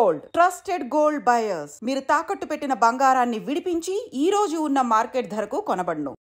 Gold, trusted gold buyers. మీరు తాకట్టు పెట్టిన బంగారాన్ని విడిపించి ఈ రోజు ఉన్న మార్కెట్ ధరకు కొనబడును.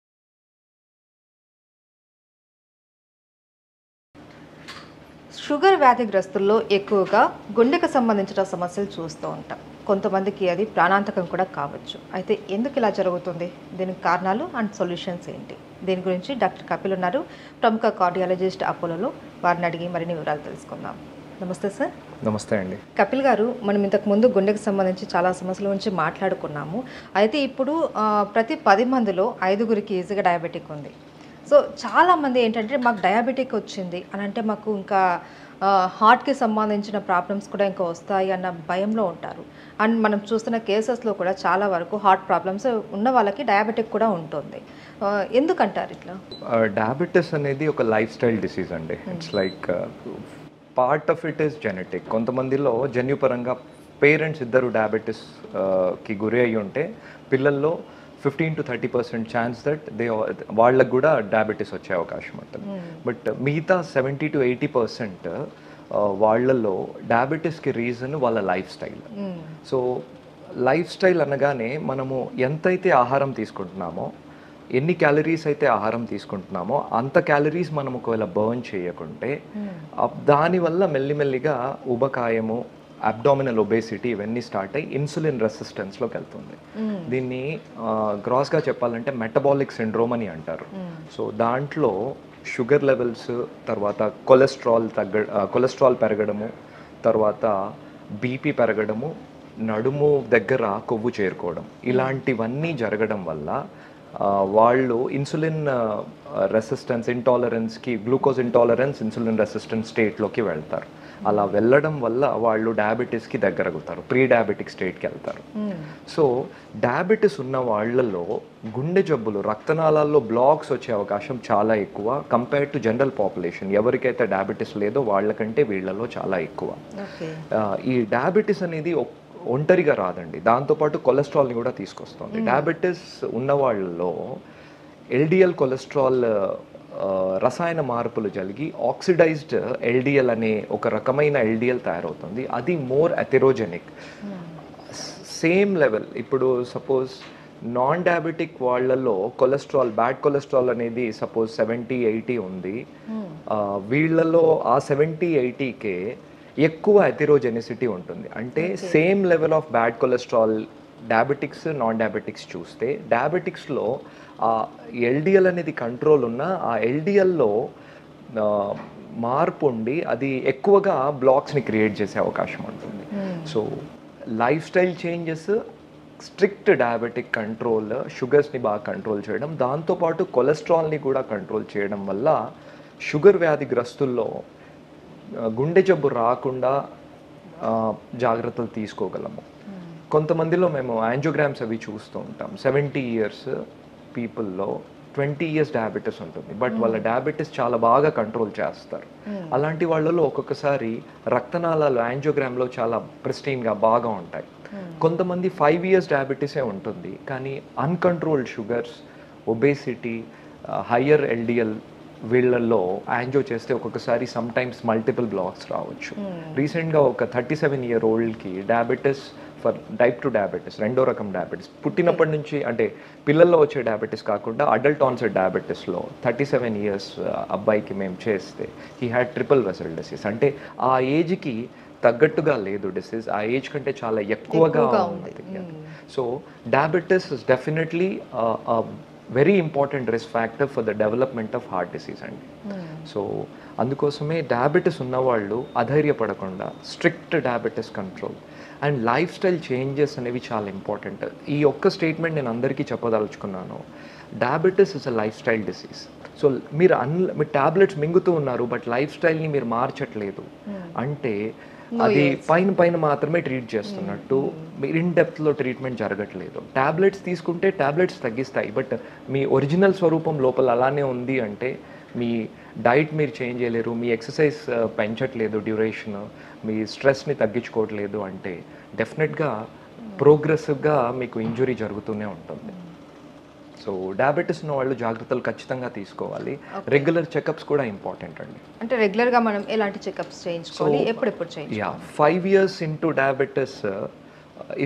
షుగర్ వ్యాధిగ్రస్తుల్లో ఎక్కువగా గుండెకు సంబంధించిన సమస్యలు చూస్తూ ఉంటాం. కొంతమందికి అది ప్రాణాంతకం కూడా కావచ్చు. అయితే ఎందుకు ఇలా జరుగుతుంది, దీనికి కారణాలు అండ్ సొల్యూషన్స్ ఏంటి, దీని గురించి డాక్టర్ కపిల్ ఉన్నారు, ప్రముఖ కార్డియాలజిస్ట్ అపోలోలో. వారిని అడిగి మరిన్ని వివరాలు తెలుసుకుందాం. నమస్తే సార్. నమస్తే అండి. కపిల్ గారు, మనం ఇంతకుముందు గుండెకు సంబంధించి చాలా సమస్యల గురించి మాట్లాడుకున్నాము. అయితే ఇప్పుడు ప్రతి 10 మందిలో 5గురికి ఈజీగా డయాబెటిక్ ఉంది. సో చాలామంది ఏంటంటే మాకు డయాబెటిక్ వచ్చింది అని అంటే మాకు ఇంకా హార్ట్కి సంబంధించిన ప్రాబ్లమ్స్ కూడా ఇంకా వస్తాయి అన్న భయంలో ఉంటారు. అండ్ మనం చూస్తున్న కేసెస్లో కూడా చాలా వరకు హార్ట్ ప్రాబ్లమ్స్ ఉన్న వాళ్ళకి డయాబెటిక్ కూడా ఉంటుంది. ఎందుకంటారు ఇట్లా? డయాబెటిస్ అనేది ఒక లైఫ్ స్టైల్ డిసీజ్ అండి. It's like part of it is genetic. కొంతమందిలో జన్యుపరంగా పేరెంట్స్ ఇద్దరు డయాబెటిస్కి గురి అయ్యి ఉంటే పిల్లల్లో 15 to 30% ఛాన్స్ దట్ వాళ్ళకు కూడా డయాబెటీస్ వచ్చే అవకాశం ఉంటుంది. బట్ మిగతా 70 to 80% వాళ్ళల్లో డయాబెటీస్కి రీజన్ వాళ్ళ life style. So life style అనగానే మనము ఎంతైతే ఆహారం తీసుకుంటున్నామో, ఎన్ని క్యాలరీస్ అయితే ఆహారం తీసుకుంటున్నామో అంత క్యాలరీస్ మనం ఒకవేళ బర్న్ చేయకుంటే దానివల్ల మెల్లిమెల్లిగా ఉబకాయము, అబ్డామినల్ ఒబేసిటీ ఇవన్నీ స్టార్ట్ అయ్యి ఇన్సులిన్ రెసిస్టెన్స్లోకి వెళ్తుంది. దీన్ని గ్రాస్గా చెప్పాలంటే మెటబాలిక్ సిండ్రోమ్ అని అంటారు. సో దాంట్లో షుగర్ లెవెల్స్, తర్వాత కొలెస్ట్రాల్ పెరగడము, తర్వాత బీపీ పెరగడము, నడుము దగ్గర కొవ్వు చేరుకోవడం, ఇలాంటివన్నీ జరగడం వల్ల వాళ్ళు ఇన్సులిన్ రెసిస్టెన్స్, ఇంటాలరెన్స్కి, గ్లూకోజ్ ఇంటాలరెన్స్, ఇన్సులిన్ రెసిస్టెన్స్ స్టేట్లోకి వెళ్తారు. అలా వెళ్ళడం వల్ల వాళ్ళు డయాబెటీస్కి దగ్గరవుతారు, ప్రీ డయాబెటిక్ స్టేట్కి వెళ్తారు. సో డయాబెటీస్ ఉన్న వాళ్ళలో గుండె జబ్బులు, రక్తనాళాల్లో బ్లాక్స్ వచ్చే అవకాశం చాలా ఎక్కువ కంపేర్ టు జనరల్ పాపులేషన్. ఎవరికైతే డయాబెటీస్ లేదో వాళ్ళకంటే వీళ్ళలో చాలా ఎక్కువ. ఈ డయాబెటీస్ అనేది ఒంటరిగా రాదండి, దాంతోపాటు కొలెస్ట్రాల్ని కూడా తీసుకొస్తుంది. డయాబెటీస్ ఉన్న వాళ్ళలో ఎల్డిఎల్ కొలెస్ట్రాల్ రసాయన మార్పులు జరిగి ఆక్సిడైజ్డ్ ఎల్డిఎల్ అనే ఒక రకమైన ఎల్డిఎల్ తయారవుతుంది. అది మోర్ అథెరోజెనిక్. సేమ్ లెవెల్, ఇప్పుడు సపోజ్ నాన్ డయాబెటిక్ వాళ్ళలో కొలెస్ట్రాల్, బ్యాడ్ కొలెస్ట్రాల్ అనేది సపోజ్ 70-80 ఉంది. వీళ్ళలో ఆ 70-80కే ఎక్కువ అథెరోజెనిసిటీ ఉంటుంది. అంటే same level of bad cholesterol diabetics, non diabetics చూస్తే డయాబెటిక్స్లో ఆ ఎల్డిఎల్ అనేది కంట్రోల్ ఉన్న ఆ ఎల్డిఎల్లో మార్పు ఉండి అది ఎక్కువగా బ్లాక్స్ని క్రియేట్ చేసే అవకాశం ఉంటుంది. So lifestyle changes, strict diabetic control, షుగర్స్ని బాగా కంట్రోల్ చేయడం, దాంతోపాటు కొలెస్ట్రాల్ని కూడా కంట్రోల్ చేయడం వల్ల షుగర్ వ్యాధిగ్రస్తుల్లో గుండె జబ్బు రాకుండా జాగ్రత్తలు తీసుకోగలము. కొంతమందిలో మేము యాంజియోగ్రామ్స్ అవి చూస్తూ ఉంటాం. 70 years పీపుల్లో 20 years డయాబెటీస్ ఉంటుంది, బట్ వాళ్ళ డయాబెటీస్ చాలా బాగా కంట్రోల్ చేస్తారు. అలాంటి వాళ్ళలో ఒక్కొక్కసారి రక్తనాళాలు యాంజియోగ్రామ్లో చాలా ప్రిస్టీన్గా బాగా ఉంటాయి. కొంతమంది 5 years డయాబెటీసే ఉంటుంది, కానీ uncontrolled sugars, obesity, higher LDL వీళ్ళల్లో యాంజియో చేస్తే ఒక్కొక్కసారి సమ్టైమ్స్ మల్టిపుల్ బ్లాక్స్ రావచ్చు. రీసెంట్గా ఒక 37-year-oldకి డయాబెటీస్ ఫర్ టైప్ 2 డయాబెటీస్, రెండో రకం డయాబెటీస్, పుట్టినప్పటి నుంచి అంటే పిల్లల్లో వచ్చే డయాబెటీస్ కాకుండా అడల్ట్ ఆన్సెట్ డయాబెటీస్లో 37 years అబ్బాయికి మేము చేస్తే he had triple vessel disease. అంటే ఆ ఏజ్కి తగ్గట్టుగా లేదు డిసీజ్, ఆ ఏజ్ కంటే చాలా ఎక్కువగా ఉంది. So diabetes is definitely very important risk factor for the development of heart disease అండి. సో అందుకోసమే డయాబెటీస్ ఉన్నవాళ్ళు అధైర్యపడకుండా strict diabetes control and lifestyle changes అనేవి చాలా ఇంపార్టెంట్. ఈ ఒక్క స్టేట్మెంట్ నేను అందరికీ చెప్పదలుచుకున్నాను. Diabetes is a lifestyle disease. So మీరు ట్యాబ్లెట్స్ మింగుతూ ఉన్నారు, బట్ లైఫ్ స్టైల్ని మీరు మార్చట్లేదు అంటే అది పైన మాత్రమే ట్రీట్ చేస్తున్నట్టు, మీరు ఇన్ డెప్త్లో ట్రీట్మెంట్ జరగట్లేదు. ట్యాబ్లెట్స్ తీసుకుంటే ట్యాబ్లెట్స్ తగ్గిస్తాయి, బట్ మీ ఒరిజినల్ స్వరూపం లోపల అలానే ఉంది అంటే మీ డైట్ మీరు చేంజ్ చేయలేరు, మీ ఎక్సర్సైజ్ పెంచట్లేదు డ్యూరేషన్, మీ స్ట్రెస్ని తగ్గించుకోవట్లేదు అంటే డెఫినెట్గా ప్రోగ్రెసివ్గా మీకు ఇంజురీ జరుగుతూనే ఉంటుంది. సో డయాబెటీస్ ఉన్న వాళ్ళు జాగ్రత్తలు ఖచ్చితంగా తీసుకోవాలి. రెగ్యులర్ చెకప్స్ కూడా ఇంపార్టెంట్ అండి. అంటే రెగ్యులర్గా మనం ఎలాంటి చెకప్స్ చేయించుకోవాలి, ఎప్పుడెప్పుడు చేయించుకోవాలి? 5 years into diabetes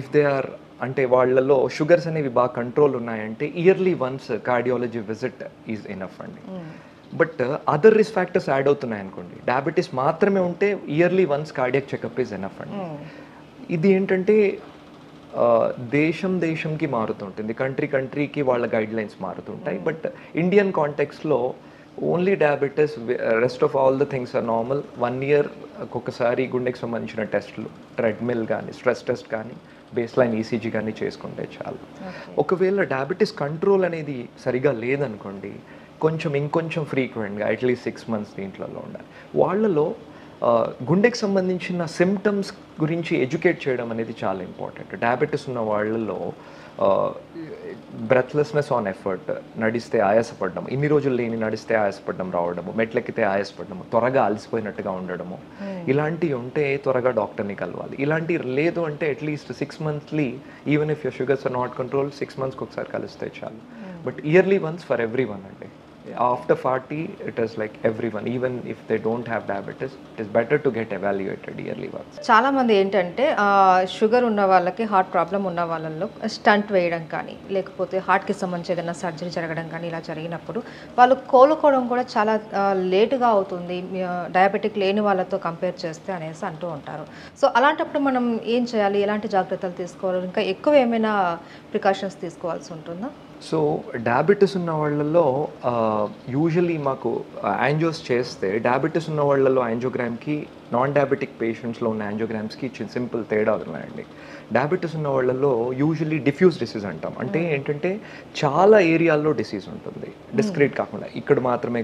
if they are అంటే వాళ్ళలో షుగర్స్ అనేవి బాగా కంట్రోల్ ఉన్నాయంటే yearly once cardiology visit is enough అండి. But other risk factors add అవుతున్నాయి అనుకోండి, డయాబెటీస్ మాత్రమే ఉంటే yearly once cardiac checkup is enough అండి. ఇది ఏంటంటే దేశంకి మారుతుంటుంది, కంట్రీకి వాళ్ళ గైడ్ లైన్స్ మారుతుంటాయి. బట్ ఇండియన్ కాంటెక్స్లో only diabetes, rest of all the things are normal. 1 year ఒక్కొక్కసారి గుండెకి సంబంధించిన టెస్టులు, ట్రెడ్మిల్ కానీ, స్ట్రెస్ టెస్ట్ కానీ, బేస్ లైన్ ఈసీజీ కానీ చేసుకుంటే చాలు. ఒకవేళ డయాబెటీస్ కంట్రోల్ అనేది సరిగా లేదనుకోండి, ఇంకొంచెం ఫ్రీక్వెంట్గా అట్లీస్ట్ 6 months దీంట్లో ఉండాలి. వాళ్ళలో గుండెకి సంబంధించిన సిమ్టమ్స్ గురించి ఎడ్యుకేట్ చేయడం అనేది చాలా ఇంపార్టెంట్. డయాబెటీస్ ఉన్న వాళ్ళలో బ్రెత్లెస్నెస్ ఆన్ ఎఫర్ట్, నడిస్తే ఆయాసపడడం, ఇన్ని రోజులు లేని నడిస్తే ఆయాసపడడం రావడము, మెట్లెక్కితే ఆయాసపడము, త్వరగా అలసిపోయినట్టుగా ఉండడము, ఇలాంటివి ఉంటే త్వరగా డాక్టర్ని కలవాలి. ఇలాంటివి లేదు అంటే at least 6 monthly, even if your sugars are not control, 6 monthsకి ఒకసారి కలిస్తే చాలు. But yearly once for every one అండి. After 40, it is like everyone, even if they don't have diabetes, it is better to get evaluated yearly once. చాలా మంది ఏంటంటే sugar ఉన్న వాళ్ళకి, హార్ట్ ప్రాబ్లం ఉన్న వాళ్ళల్లో స్టంట్ వేయడం కానీ, లేకపోతే హార్ట్కి సంబంధించి ఏదైనా సర్జరీ జరగడం కానీ ఇలా జరిగినప్పుడు వాళ్ళు కోలుకోవడం కూడా చాలా లేటుగా అవుతుంది డయాబెటిక్ లేని వాళ్ళతో కంపేర్ చేస్తే అనేసి అంటూ ఉంటారు. సో అలాంటప్పుడు మనం ఏం చేయాలి, ఎలాంటి జాగ్రత్తలు తీసుకోవాలి, ఇంకా ఎక్కువ ఏమైనా ప్రికాషన్స్ తీసుకోవాల్సి ఉంటుందా? సో డయాబెటీస్ ఉన్న వాళ్ళలో యూజువలీ మాకు యాంజియోస్ చేస్తే, డయాబెటీస్ ఉన్న వాళ్ళలో యాంజియోగ్రామ్కి నాన్ డయాబెటిక్ పేషెంట్స్లో ఉన్న యాంజియోగ్రామ్స్కి సింపుల్ తేడా ఉన్నాయండి. డయాబెటీస్ ఉన్న వాళ్ళలో యూజువలీ డిఫ్యూజ్ డిసీజ్ అంటాం. అంటే ఏంటంటే చాలా ఏరియాల్లో డిసీజ్ ఉంటుంది, డిస్క్రీట్ కాకుండా ఇక్కడ మాత్రమే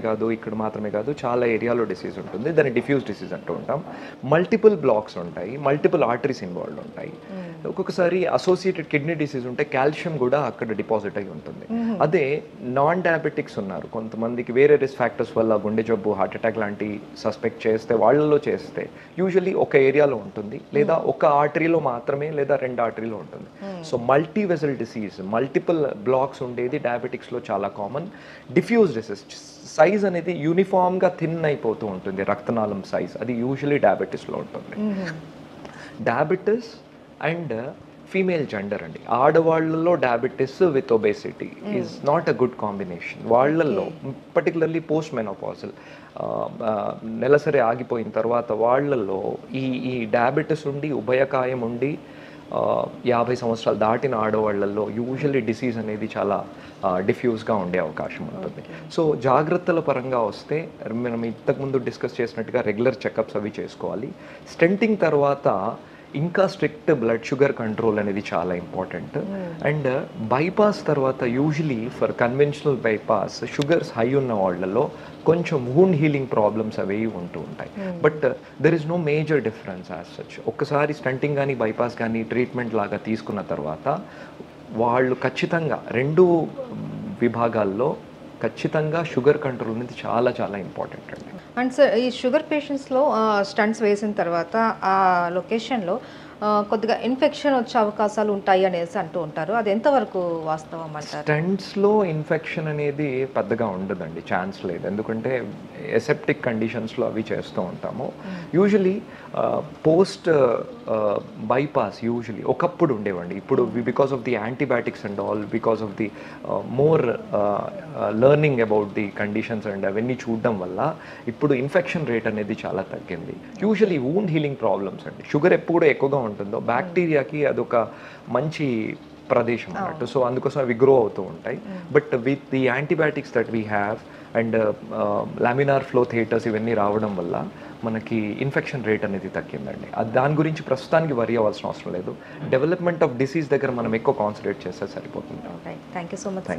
కాదు చాలా ఏరియాలో డిసీజ్ ఉంటుంది. దాన్ని డిఫ్యూజ్ డిసీజ్ అంటూ ఉంటాం. మల్టిపుల్ బ్లాక్స్ ఉంటాయి, మల్టిపుల్ ఆర్టరీస్ ఇన్వాల్వ్ ఉంటాయి. ఒక్కొక్కసారి అసోసియేటెడ్ కిడ్నీ డిసీజ్ ఉంటే కాల్షియం కూడా అక్కడ డిపాజిట్ అయి ఉంటుంది. అదే నాన్ డయాబెటిక్స్ ఉన్నారు, కొంతమందికి వేరే రిస్క్ ఫ్యాక్టర్స్ వల్ల గుండె జబ్బు, హార్ట్ అటాక్ లాంటి సస్పెక్ట్ చేస్తే, వాళ్ళలో చేస్తే యూజువలీ ఒక ఏరియాలో ఉంటుంది, లేదా ఒక ఆర్టరీలో మాత్రమే, లేదా 2 ఆర్టరీలో ఉంటుంది. So multi vessel disease, multiple blocks ఉండేది డయాబెటిక్స్లో చాలా కామన్. డిఫ్యూజ్ డిసీజ్ సైజ్ అనేది యూనిఫామ్గా థిన్ అయిపోతూ ఉంటుంది, రక్తనాళం సైజ్, అది యూజువలీ డయాబెటీస్లో ఉంటుంది. డయాబెటీస్ అండ్ ఫీమేల్ జెండర్ అండి, ఆడవాళ్ళలో diabetes with obesity is not a good combination. వాళ్ళల్లో పర్టికులర్లీ పోస్ట్ మెనోపాజల్, నెలసరి ఆగిపోయిన తర్వాత వాళ్ళల్లో ఈ డయాబెటీస్ ఉండి, ఉభయకాయం ఉండి 50 సంవత్సరాలు దాటిన ఆడవాళ్ళల్లో యూజువల్లీ డిసీజ్ అనేది చాలా డిఫ్యూజ్గా ఉండే అవకాశం ఉంటుంది. సో జాగ్రత్తల పరంగా వస్తే మనం ఇంతకుముందు డిస్కస్ చేసినట్టుగా రెగ్యులర్ చెకప్స్ అవి చేసుకోవాలి. స్టెంటింగ్ తర్వాత ఇంకా స్ట్రిక్ట్ బ్లడ్ షుగర్ కంట్రోల్ అనేది చాలా ఇంపార్టెంట్. అండ్ బైపాస్ తర్వాత usually for conventional bypass sugars high ఉన్న వాళ్ళలో కొంచెం వూండ్ హీలింగ్ ప్రాబ్లమ్స్ అవి ఉంటూ ఉంటాయి. But there is no major difference as such. ఒక్కసారి స్టంటింగ్ కానీ బైపాస్ కానీ ట్రీట్మెంట్ లాగా తీసుకున్న తర్వాత వాళ్ళు ఖచ్చితంగా 2 విభాగాల్లో ఖచ్చితంగా షుగర్ కంట్రోల్ అనేది చాలా చాలా ఇంపార్టెంట్ అండి. అండ్ సార్, ఈ షుగర్ పేషెంట్స్లో స్టంట్స్ వేసిన తర్వాత ఆ లొకేషన్లో కొద్దిగా ఇన్ఫెక్షన్ వచ్చే అవకాశాలు ఉంటాయి అనేసి అంటూ ఉంటారు, అది ఎంతవరకు వాస్తవం అంటారు? స్టంట్స్లో ఇన్ఫెక్షన్ అనేది పెద్దగా ఉండదండి, ఛాన్స్ లేదు. ఎందుకంటే ఎసెప్టిక్ కండిషన్స్లో అవి చేస్తూ ఉంటాము. యూజువలీ పోస్ట్ బైపాస్ యూజువలీ ఒకప్పుడు ఉండేవండి. ఇప్పుడు because of the antibiotics and all, because of the more learning about the conditions and అవన్నీ చూడడం వల్ల ఇప్పుడు ఇన్ఫెక్షన్ రేట్ అనేది చాలా తగ్గింది. యూజువలీ వూండ్ హీలింగ్ ప్రాబ్లమ్స్ అండి, షుగర్ ఎప్పుడు ఎక్కువగా ఉంటుందో బ్యాక్టీరియాకి అదొక మంచి ప్రదేశం అన్నట్టు. సో అందుకోసం అవి గ్రో అవుతూ ఉంటాయి. But with the antibiotics that we have and laminar flow theatres ఇవన్నీ రావడం వల్ల మనకి ఇన్ఫెక్షన్ రేట్ అనేది తగ్గిందండి. దాని గురించి ప్రస్తుతానికి వరి అవ్వాల్సిన అవసరం లేదు. డెవలప్మెంట్ ఆఫ్ డిసీజ్ దగ్గర మనం ఎక్కువ కాన్సన్ట్రేట్ చేస్తే సరిపోతుంది. Thank you so much.